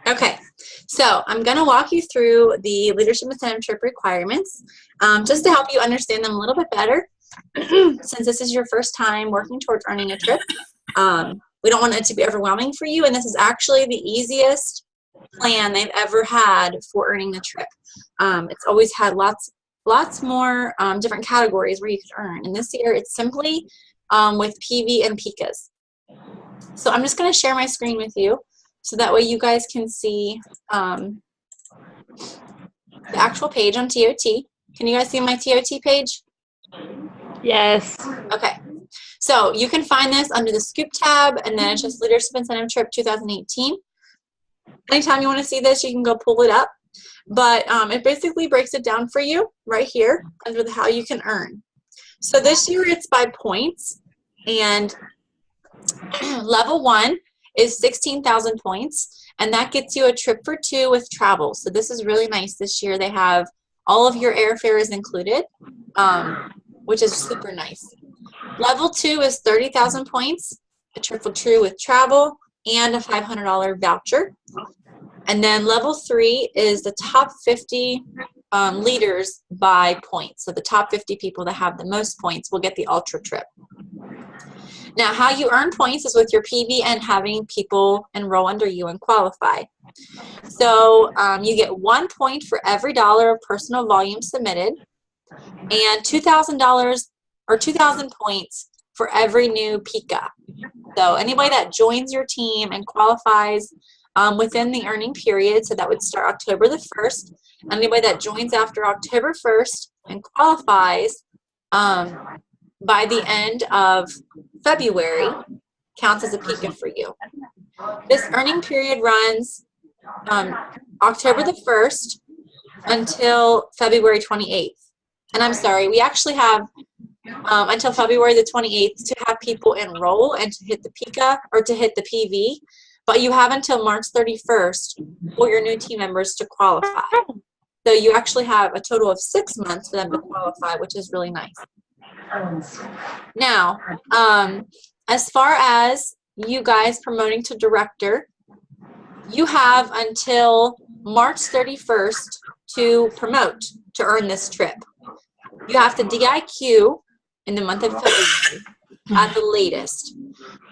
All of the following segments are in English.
Okay, so I'm going to walk you through the Leadership Incentive Trip requirements just to help you understand them a little bit better. Since this is your first time working towards earning a trip, we don't want it to be overwhelming for you, and this is actually the easiest plan they've ever had for earning the trip. It's always had lots more different categories where you could earn, and this year it's simply with PV and PICAs. So I'm just going to share my screen with you so that way you guys can see the actual page on TOT. Can you guys see my TOT page? Yes. Okay. So you can find this under the Scoop tab, and then it's just Leadership Incentive Trip 2018. Anytime you want to see this, you can go pull it up. But it basically breaks it down for you right here under the how you can earn. So this year it's by points, and level 1 is 16,000 points, and that gets you a trip for 2 with travel. So this is really nice this year. They have all of your airfare is included, which is super nice. Level 2 is 30,000 points, a trip for 2 with travel, and a $500 voucher. And then level 3 is the top 50 leaders by points. So the top 50 people that have the most points will get the ultra trip. Now, how you earn points is with your PV and having people enroll under you and qualify. So you get 1 point for every dollar of personal volume submitted, and $2,000 or 2,000 points for every new PICA. So anybody that joins your team and qualifies within the earning period, so that would start October the 1st. Anybody that joins after October 1st and qualifies by the end of February counts as a PICA for you. This earning period runs October the 1st until February 28th. And I'm sorry, we actually have until February the 28th to have people enroll and to hit the PICA or to hit the PV, but you have until March 31st for your new team members to qualify. So you actually have a total of 6 months for them to qualify, which is really nice. Now, as far as you guys promoting to director, you have until March 31st to promote to earn this trip. You have to DIQ in the month of February at the latest.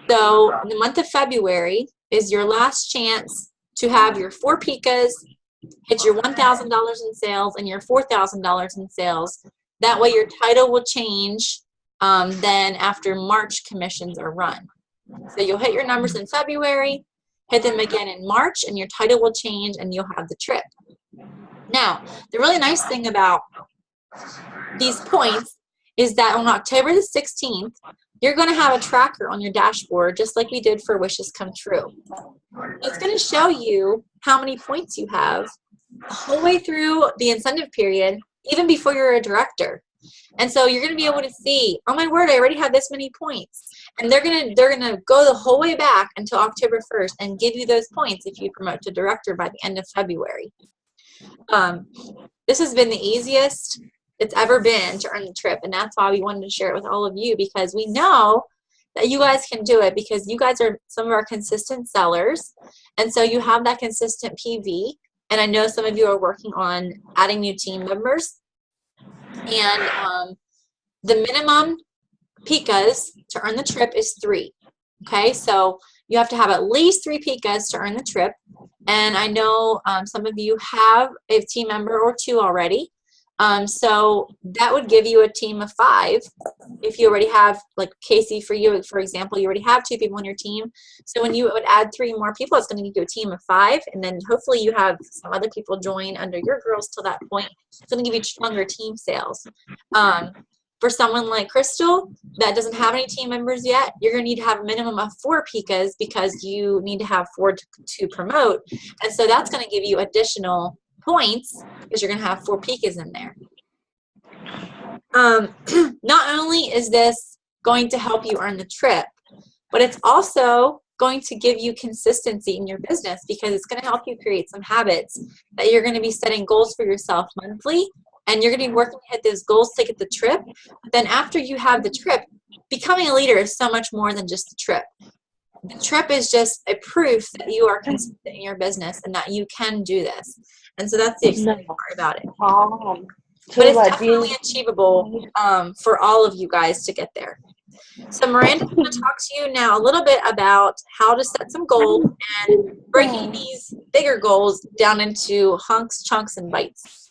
So in the month of February is your last chance to have your 4 PICAs, hit your $1,000 in sales and your $4,000 in sales. That way your title will change then after March commissions are run. So you'll hit your numbers in February, hit them again in March, and your title will change and you'll have the trip. Now, the really nice thing about these points is that on October the 16th, you're going to have a tracker on your dashboard, just like we did for Wishes Come True. It's going to show you how many points you have the whole way through the incentive period, even before you're a director. And so you're going to be able to see, oh my word, I already have this many points. And they're going to go the whole way back until October 1st and give you those points if you promote to director by the end of February. This has been the easiest it's ever been to earn the trip, and that's why we wanted to share it with all of you, because we know that you guys can do it, because you guys are some of our consistent sellers, and so you have that consistent PV, and I know some of you are working on adding new team members, and the minimum PICAs to earn the trip is 3. Okay, so you have to have at least 3 PICAs to earn the trip, and I know some of you have a team member or 2 already. So that would give you a team of 5 if you already have, like Casey, for you, for example, you already have 2 people on your team. So when you would add 3 more people, it's going to give you a team of 5, and then hopefully you have some other people join under your girls till that point. It's going to give you stronger team sales. For someone like Crystal that doesn't have any team members yet, you're going to need to have a minimum of 4 PICAs because you need to have 4 to promote, and so that's going to give you additional points because you're going to have 4 PICAs in there. Not only is this going to help you earn the trip, but it's also going to give you consistency in your business, because it's going to help you create some habits that you're going to be setting goals for yourself monthly, and you're going to be working to hit those goals to get the trip. But then after you have the trip, becoming a leader is so much more than just the trip. The trip is just a proof that you are consistent in your business and that you can do this. And so that's the exciting part about it. But it's definitely achievable for all of you guys to get there. So Miranda's going to talk to you now a little bit about how to set some goals and breaking these bigger goals down into hunks, chunks, and bites.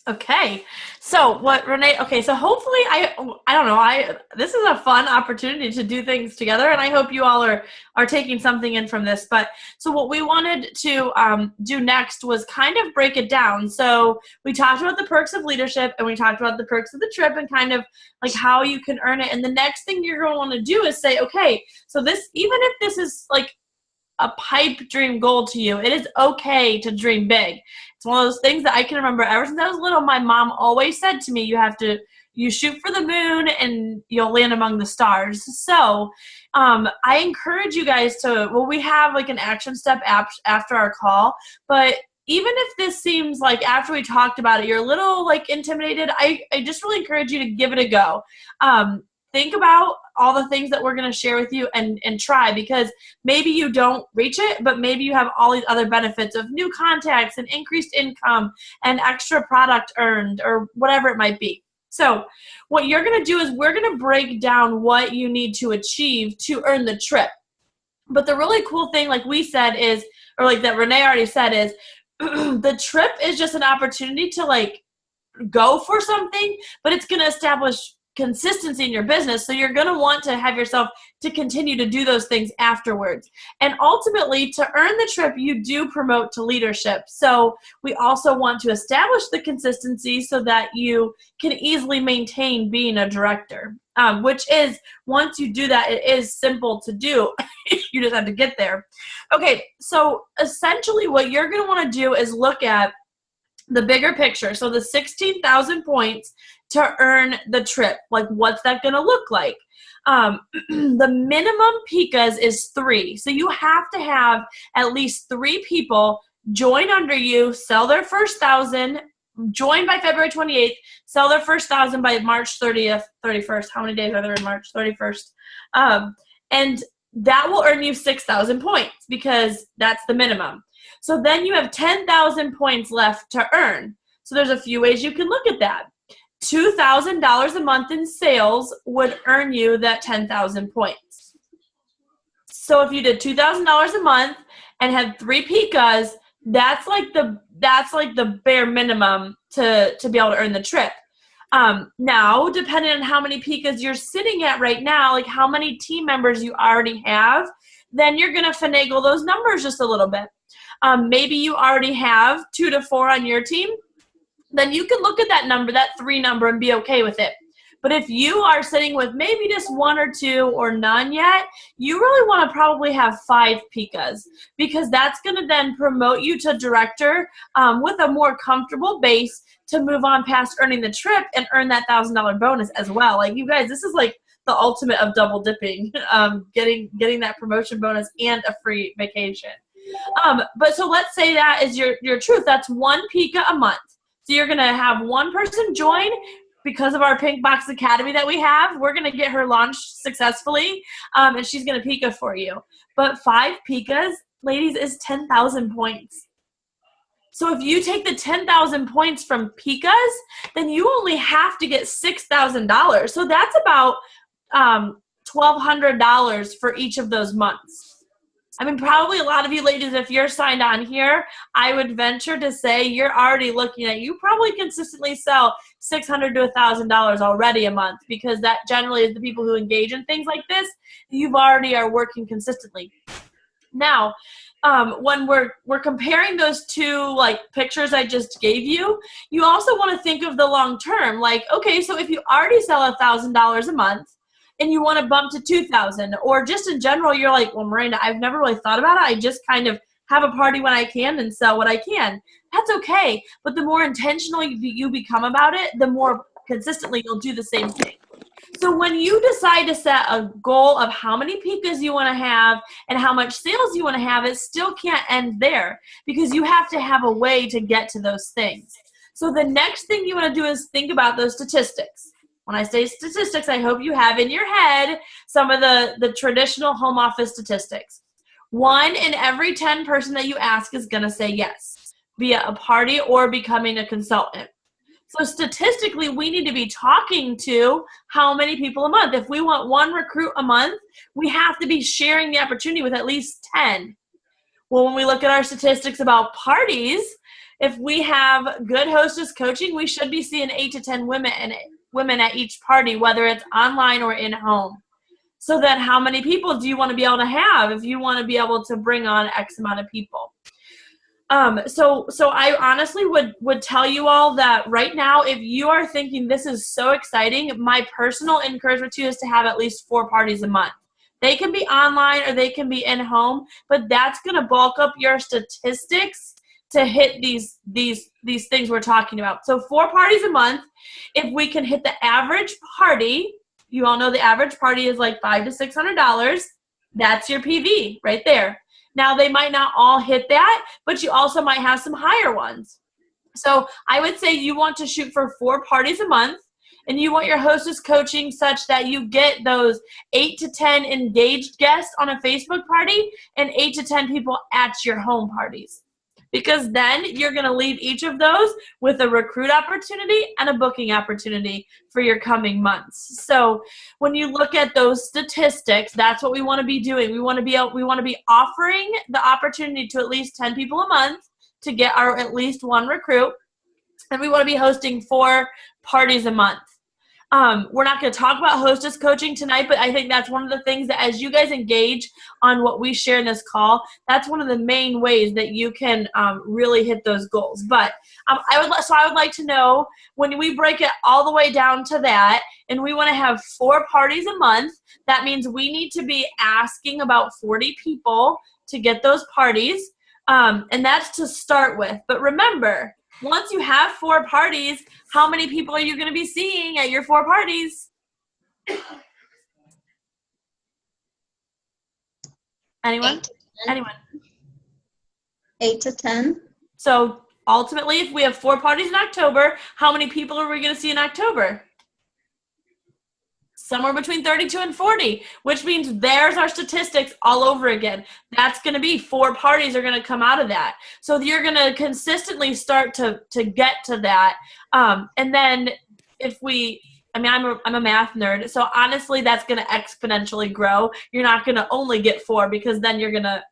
Okay, so so hopefully I don't know, this is a fun opportunity to do things together, and I hope you all are taking something in from this. But so what we wanted to do next was kind of break it down. So we talked about the perks of leadership, and we talked about the perks of the trip, and kind of like how you can earn it. And the next thing you're going to want to do is say, okay, so this, even if this is like a pipe dream goal to you, it is okay to dream big. It's one of those things that I can remember ever since I was little. My mom always said to me, you shoot for the moon and you'll land among the stars. So I encourage you guys to, we have like an action step after our call, but even if this seems like after we talked about it, you're a little like intimidated, I just really encourage you to give it a go. Think about all the things that we're going to share with you and try, because maybe you don't reach it, but maybe you have all these other benefits of new contacts and increased income and extra product earned or whatever it might be. So what you're going to do is we're going to break down what you need to achieve to earn the trip. But the really cool thing, like we said is, or like that Renee already said is, the trip is just an opportunity to like go for something, but it's going to establish consistency in your business. So you're going to want to have yourself to continue to do those things afterwards. And ultimately, to earn the trip, you do promote to leadership. So we also want to establish the consistency so that you can easily maintain being a director, which is, once you do that, it is simple to do. You just have to get there. Okay, so essentially what you're going to want to do is look at the bigger picture. So the 16,000 points to earn the trip. Like, what's that going to look like? The minimum PICAs is 3. So you have to have at least 3 people join under you, sell their first 1,000, join by February 28th, sell their first 1,000 by March 30th, 31st. How many days are there in March? 31st. And that will earn you 6,000 points because that's the minimum. So then you have 10,000 points left to earn. So there's a few ways you can look at that. $2,000 a month in sales would earn you that 10,000 points. So if you did $2,000 a month and had 3 PICAs, that's like the bare minimum to be able to earn the trip. Now, depending on how many PICAs you're sitting at right now, like how many team members you already have, then you're going to finagle those numbers just a little bit. Maybe you already have 2 to 4 on your team. Then you can look at that number, that 3 number, and be okay with it. But if you are sitting with maybe just 1 or 2 or none yet, you really want to probably have 5 PICAs, because that's going to then promote you to director with a more comfortable base to move on past earning the trip and earn that $1,000 bonus as well. Like, you guys, this is like the ultimate of double dipping, getting that promotion bonus and a free vacation. But so let's say that is your truth. That's 1 PICA a month. So you're going to have 1 person join because of our Pink Box Academy that we have. We're going to get her launched successfully, and she's going to PICA for you. But 5 PICAs, ladies, is 10,000 points. So if you take the 10,000 points from PICAs, then you only have to get $6,000. So that's about $1,200 for each of those months. I mean, probably a lot of you ladies, if you're signed on here, I would venture to say you're already looking at, you probably consistently sell $600 to $1,000 already a month, because that generally is the people who engage in things like this. You've already are working consistently. Now, when we're comparing those 2 like pictures I just gave you, you also want to think of the long term. Like, okay, so if you already sell $1,000 a month, and you want to bump to 2,000, or just in general, you're like, well, Miranda, I've never really thought about it. I just kind of have a party when I can and sell what I can. That's okay. But the more intentional you become about it, the more consistently you'll do the same thing. So when you decide to set a goal of how many PICAs you want to have and how much sales you want to have, it still can't end there, because you have to have a way to get to those things. So the next thing you want to do is think about those statistics. When I say statistics, I hope you have in your head some of the traditional home office statistics. 1 in every 10 person that you ask is going to say yes, via a party or becoming a consultant. So statistically, we need to be talking to how many people a month. If we want 1 recruit a month, we have to be sharing the opportunity with at least 10. Well, when we look at our statistics about parties, if we have good hostess coaching, we should be seeing 8 to 10 women at each party, whether it's online or in home. So then how many people do you want to be able to have if you want to be able to bring on X amount of people? So I honestly would tell you all that right now, if you are thinking this is so exciting, my personal encouragement to you is to have at least 4 parties a month. They can be online or they can be in home, but that's going to bulk up your statistics to hit these things we're talking about. So 4 parties a month. If we can hit the average party, you all know the average party is like $500 to $600. That's your PV right there. Now, they might not all hit that, but you also might have some higher ones. So I would say you want to shoot for 4 parties a month, and you want your hostess coaching such that you get those 8 to 10 engaged guests on a Facebook party and 8 to 10 people at your home parties. Because then you're going to leave each of those with a recruit opportunity and a booking opportunity for your coming months. So when you look at those statistics, that's what we want to be doing. We want to be offering the opportunity to at least 10 people a month to get our at least 1 recruit. And we want to be hosting 4 parties a month. We're not going to talk about hostess coaching tonight, but I think that's one of the things that as you guys engage on what we share in this call, that's one of the main ways that you can really hit those goals. But I would like to know, when we break it all the way down to that, and we want to have 4 parties a month, that means we need to be asking about 40 people to get those parties, and that's to start with. But remember, once you have 4 parties, how many people are you going to be seeing at your 4 parties? Anyone? 8 to 10. So ultimately, if we have 4 parties in October, how many people are we going to see in October? Somewhere between 32 and 40, which means there's our statistics all over again. That's going to be 4 parties are going to come out of that. So you're going to consistently start to get to that. And then I'm a math nerd. So honestly, that's going to exponentially grow. You're not going to only get 4 because then we're not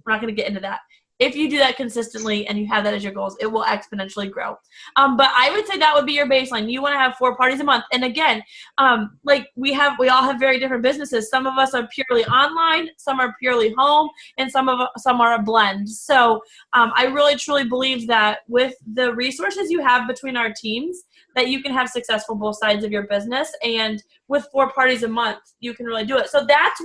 going to get into that. If you do that consistently and you have that as your goals, it will exponentially grow. But I would say that would be your baseline. You want to have 4 parties a month. And again, we all have very different businesses. Some of us are purely online, some are purely home, and some are a blend. So I really truly believe that with the resources you have between our teams, that you can have successful both sides of your business. And with 4 parties a month, you can really do it. So that's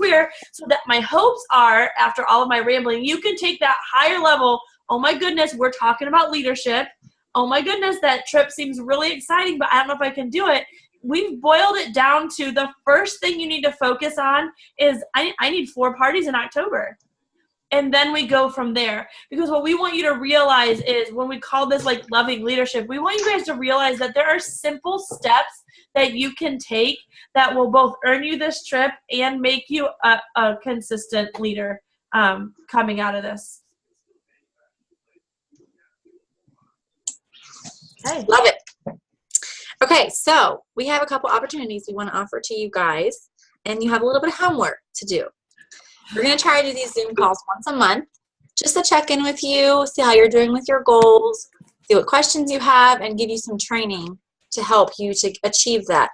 so that my hopes are, after all of my rambling, you can take that higher level. Oh my goodness, we're talking about leadership. Oh my goodness, that trip seems really exciting, but I don't know if I can do it. We've boiled it down to the first thing you need to focus on is I need 4 parties in October. And then we go from there. Because what we want you to realize is, when we call this like loving leadership, we want you guys to realize that there are simple steps that you can take that will both earn you this trip and make you a consistent leader coming out of this. Okay. Love it. Okay, so we have a couple opportunities we want to offer to you guys, and you have a little bit of homework to do. We're going to try to do these Zoom calls once a month just to check in with you, see how you're doing with your goals, see what questions you have, and give you some training to help you to achieve that.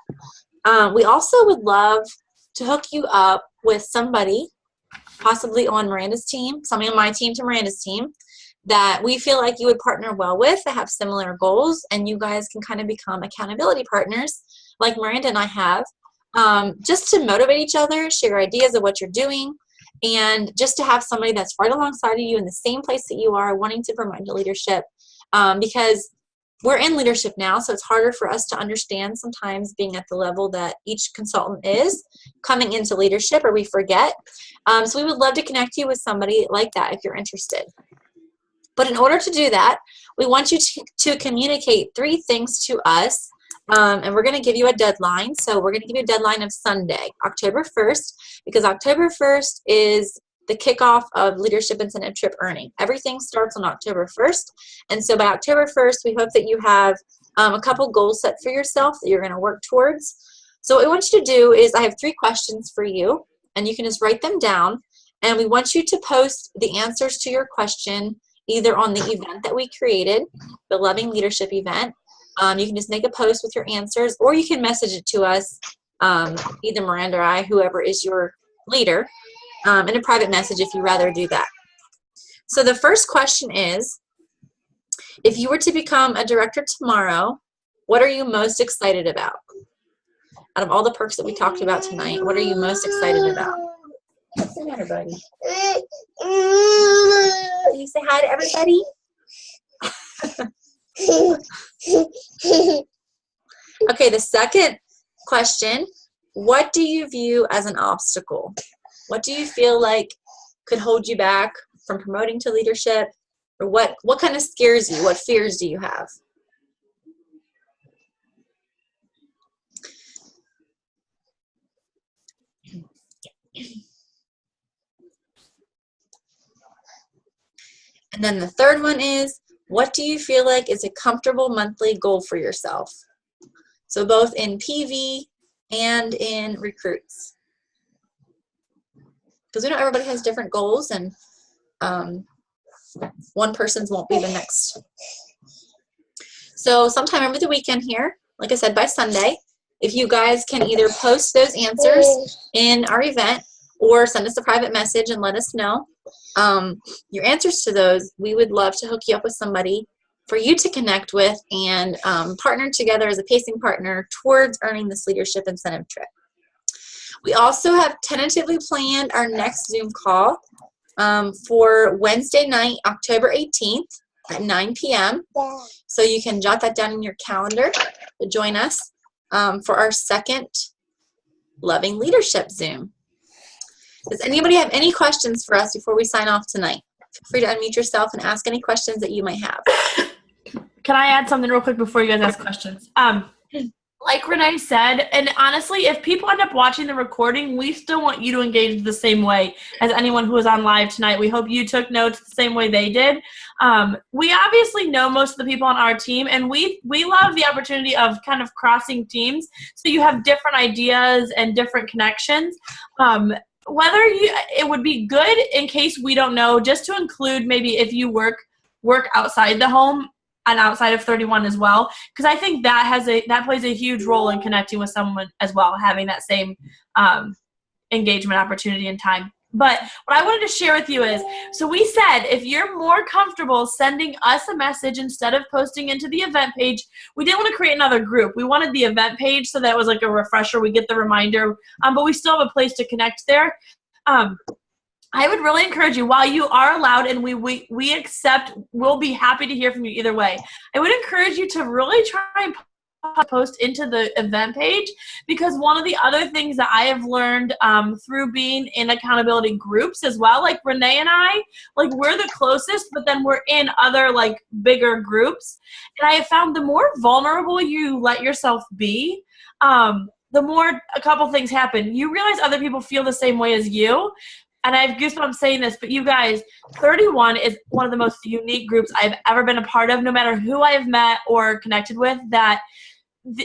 We also would love to hook you up with somebody, possibly on Miranda's team, somebody on my team to Miranda's team, that we feel like you would partner well with, that have similar goals, and you guys can kind of become accountability partners like Miranda and I have, just to motivate each other, share ideas of what you're doing, and just to have somebody that's right alongside of you in the same place that you are, wanting to promote your leadership, because we're in leadership now, so it's harder for us to understand sometimes being at the level that each consultant is coming into leadership, or we forget. So we would love to connect you with somebody like that if you're interested. But in order to do that, we want you to communicate 3 things to us And we're going to give you a deadline. So we're going to give you a deadline of Sunday, October 1st, because October 1st is the kickoff of Leadership Incentive Trip earning. Everything starts on October 1st. And so by October 1st, we hope that you have a couple goals set for yourself that you're going to work towards. So what we want you to do is I have 3 questions for you, and you can just write them down. And we want you to post the answers to your question either on the event that we created, the Loving Leadership event. You can just make a post with your answers, or you can message it to us, either Miranda or I, whoever is your leader, in a private message if you rather do that. So the first question is, if you were to become a director tomorrow, what are you most excited about? Out of all the perks that we talked about tonight, what are you most excited about? What's the matter, buddy? Can you say hi to everybody? Okay, the second question, what do you view as an obstacle? What do you feel like could hold you back from promoting to leadership? Or what kind of scares you? What fears do you have? And then the third one is, what do you feel like is a comfortable monthly goal for yourself? So both in PV and in recruits. Because we know everybody has different goals, and one person's won't be the next. So sometime over the weekend here, like I said, by Sunday, if you guys can either post those answers in our event or send us a private message and let us know your answers to those, we would love to hook you up with somebody for you to connect with and partner together as a pacing partner towards earning this leadership incentive trip. We also have tentatively planned our next Zoom call for Wednesday night, October 18th at 9 p.m. So you can jot that down in your calendar to join us for our second Loving Leadership Zoom. Does anybody have any questions for us before we sign off tonight? Feel free to unmute yourself and ask any questions that you might have. Can I add something real quick before you guys ask questions? Like Renee said, and honestly, if people end up watching the recording, we still want you to engage the same way as anyone who was on live tonight. We hope you took notes the same way they did. We obviously know most of the people on our team, and we love the opportunity of kind of crossing teams, so you have different ideas and different connections. It would be good in case we don't know, just to include maybe if you work outside the home and outside of 31 as well, because I think that plays a huge role in connecting with someone as well, having that same engagement opportunity and time. But what I wanted to share with you is, so we said if you're more comfortable sending us a message instead of posting into the event page, we didn't want to create another group. We wanted the event page so that it was like a refresher. We get the reminder, but we still have a place to connect there. I would really encourage you, while you are allowed and we accept, we'll be happy to hear from you either way. I would encourage you to really try and post into the event page, because one of the other things that I have learned through being in accountability groups as well, like Renee and I, like we're the closest, but then we're in other like bigger groups. And I have found the more vulnerable you let yourself be, the more a couple things happen. You realize other people feel the same way as you. And I have goosebumps saying this, but you guys, 31 is one of the most unique groups I've ever been a part of, no matter who I have met or connected with, that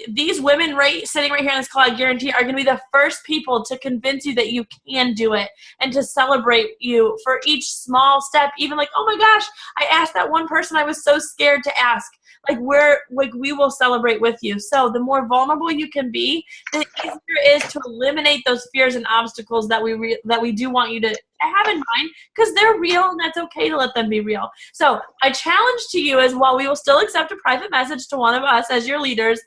these women sitting right here on this call, I guarantee, are going to be the first people to convince you that you can do it and to celebrate you for each small step. Even like, oh my gosh, I asked that one person I was so scared to ask. We will celebrate with you. So the more vulnerable you can be, the easier it is to eliminate those fears and obstacles that we do want you to have in mind, because they're real and that's okay to let them be real. So my challenge to you is, while we will still accept a private message to one of us as your leaders,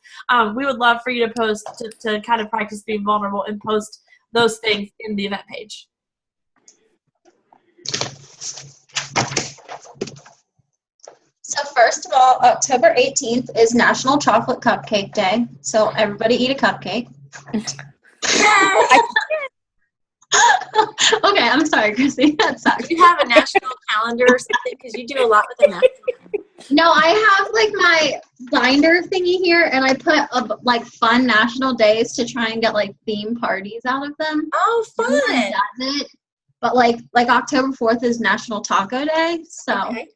we would love for you to post to kind of practice being vulnerable and post those things in the event page. So first of all, October 18th is National Chocolate Cupcake Day. So everybody eat a cupcake. Okay, I'm sorry, Chrissy. That sucks. Do you have a national calendar or something? Because you do a lot with the national calendar. No, I have like binder thingy here, and I put like fun national days to try and get like theme parties out of them. Oh, fun. Everyone does it, but like October 4th is National Taco Day, so Okay.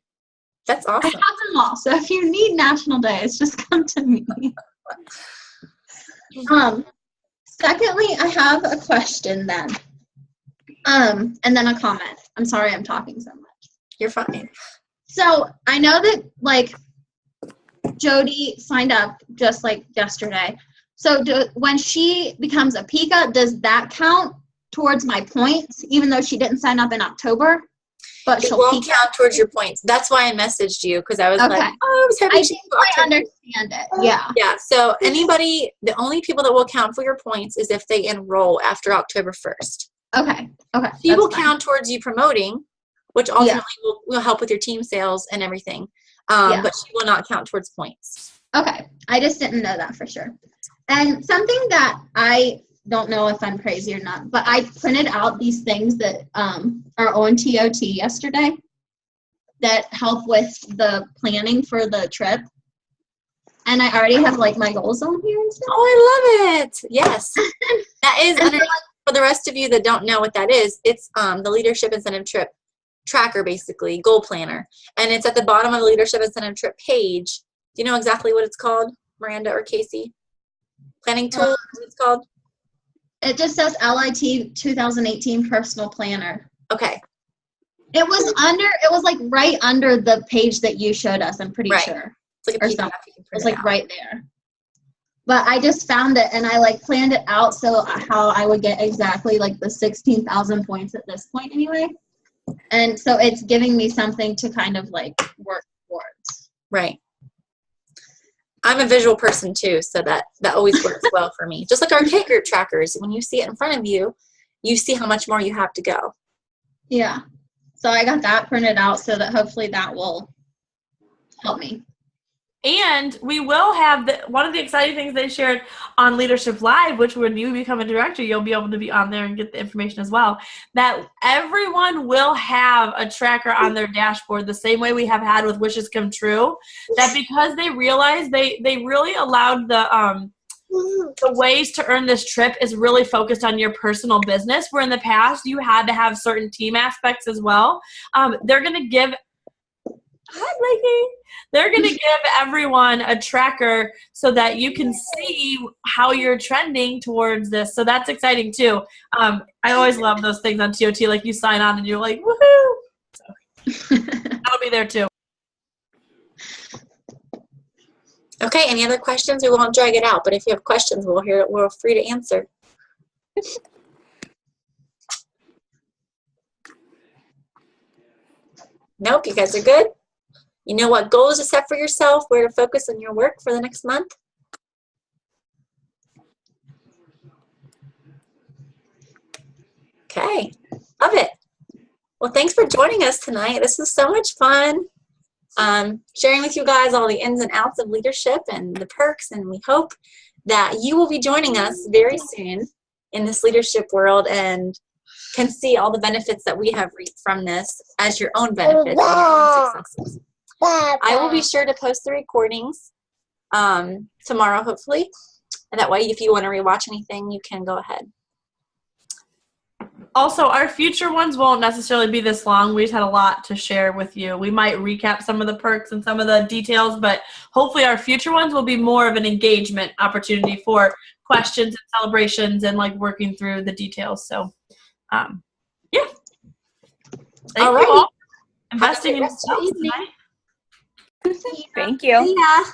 That's I awesome. have them all. So if you need national days, just come to me. Secondly, I have a question then. And then a comment. I'm sorry I'm talking so much. You're fine. So I know that like Jody signed up just like yesterday. So when she becomes a Pika, does that count towards my points, even though she didn't sign up in October? But It she'll won't Pika. count towards your points. That's why I messaged you, because I was Okay. like, oh, I was having I she think I understand it. Yeah. Yeah, so the only people that will count for your points is if they enroll after October 1st. Okay. Okay. She that's will fine. count towards you promoting, which ultimately will help with your team sales and everything. Yeah. But she will not count towards points. Okay. I just didn't know that for sure. And something that I don't know if I'm crazy or not, but I printed out these things that are on TOT yesterday that help with the planning for the trip. And I already have like my goals on here and stuff. Oh, I love it. Yes. That is, And under, for the rest of you that don't know what that is, it's the Leadership Incentive Trip tracker, basically, goal planner. And it's at the bottom of the Leadership Incentive Trip page. Do you know exactly what it's called, Miranda or Casey? Planning tool, what it's called? It just says LIT 2018 Personal Planner. Okay. It was like right under the page that you showed us, I'm pretty Right. sure. It's like a Or PDF. something. You can It print was like out. right there. But I just found it and I like planned it out so how I would get exactly like the 16,000 points at this point anyway. And so it's giving me something to kind of like work towards. Right. I'm a visual person too, so that always works well for me. Just like our K group trackers, when you see it in front of you, you see how much more you have to go. Yeah. So I got that printed out so that hopefully that will help me. And we will have one of the exciting things they shared on Leadership Live, which when you become a director, you'll be able to be on there and get the information as well, that everyone will have a tracker on their dashboard the same way we have had with Wishes Come True, that because they realized they really allowed the ways to earn this trip is really focused on your personal business, where in the past you had to have certain team aspects as well. They're going to give Hi, Blakey. They're going to give everyone a tracker so that you can see how you're trending towards this. So that's exciting too. I always love those things on TOT. Like you sign on and you're like, woohoo! So that'll be there too. Okay, any other questions? We won't drag it out, but if you have questions, we're free to answer. Nope, you guys are good? You know what goals to set for yourself, where to focus on your work for the next month? Okay, love it. Well, thanks for joining us tonight. This was so much fun. Sharing with you guys all the ins and outs of leadership and the perks, and we hope that you will be joining us very soon in this leadership world and can see all the benefits that we have reaped from this as your own benefits and your own successes. I will be sure to post the recordings tomorrow, hopefully, and that way if you want to rewatch anything, you can go ahead. Also, our future ones won't necessarily be this long. We just had a lot to share with you. We might recap some of the perks and some of the details, but hopefully our future ones will be more of an engagement opportunity for questions and celebrations and like working through the details. So, yeah. Thank you all for investing in rest of your yourself evening. tonight. Thank you. Yeah.